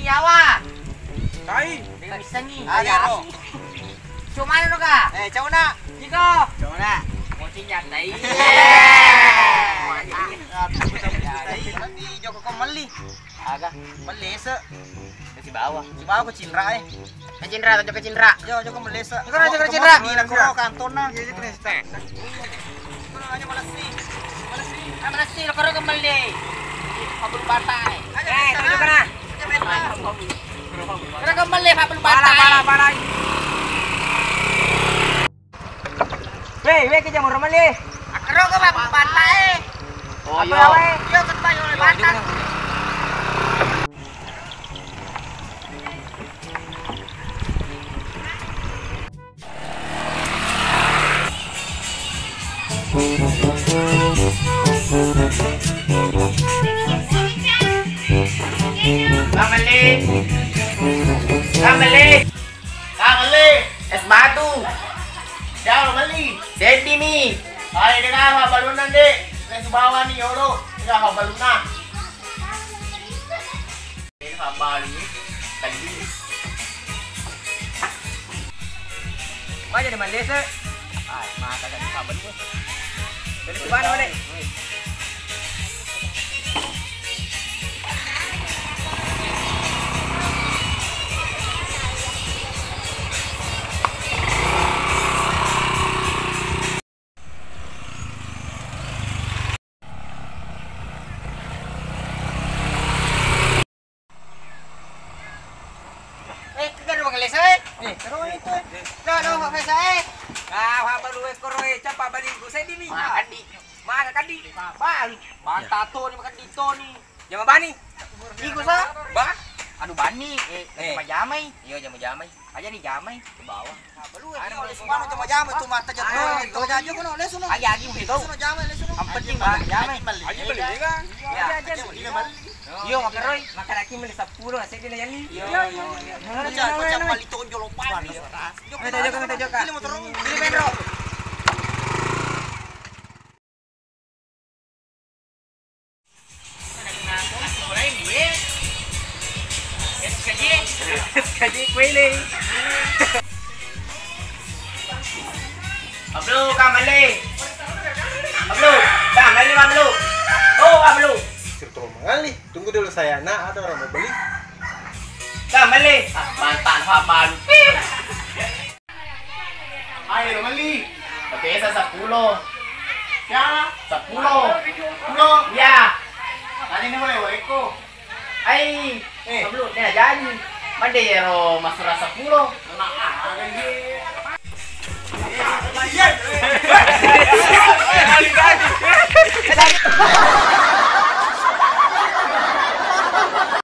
yawa. Tai. Bisa nih. Ayo. Cuma ano ka? Ciao na. Dito. Ciao na. Mochinya tai. Di Joko ko mali. Aga. Mali sa. Si bawa. Si bawa ko cinra eh. Kacindra atau kacindra? Yo Joko mali sa. Ikaw na Joko Cindra. Di na ko kanton na. Yo Joko nesta. Kuno aja malasi. Ah, malasi lo karo kembali. Pabul batai. Tunjuk ka na. Karo kembali pabul batai. Para. Weh, kita mau ramali. Karo ka pabul batai. Oh, yo. Yo kan bayo batak. Kamali, es batu, jauh mali, senti mi, ay dengan apa balunan deh, nasi bawah nih yolo, dengan apa balunan, ini apa balu, tadi, Mana di Malaysia? ay mata dan kabar gue, Dari mana mana? kita rumah kelas eh, Pero ito eh. no, apa saya, Ah, haba luwe ko roy, chapa balik ko sa dimi. makan di, Maga kadi. balik, mata tuh nih makan dito nih, Jama bani. iku sa, Ba? aduh bani, jamai, Iyo jama jamay. aja nih jamai, ke bawah, Ano semano jama jamay tu mata jatuh. Ito jajo ko no leso no. ayah lagi begitu. Leso no jamay leso no. Ang penting ba? Jamay. Aji balik ka. Ya. Yo makaroy, makaraki mali sa pulo sa din yan ni. Yo. Macam palito ko jolopan. Tajo ka. Dili mo turong. Dili Pedro. Kaji kwele. Pablo, kamali. Pablo, Pablo. Oh, Pablo. Sirto mengali. Tunggu dulu saya. Nah, ada orang mau beli. Kamali. Mantan papan. Ayo, mali. Pagkesa sa pulo. Ya, sa pulo. Pulo. Ya. Ano naman ay ko? Ay, Pablo, na janji. Mandero masura sa pulo. Iya.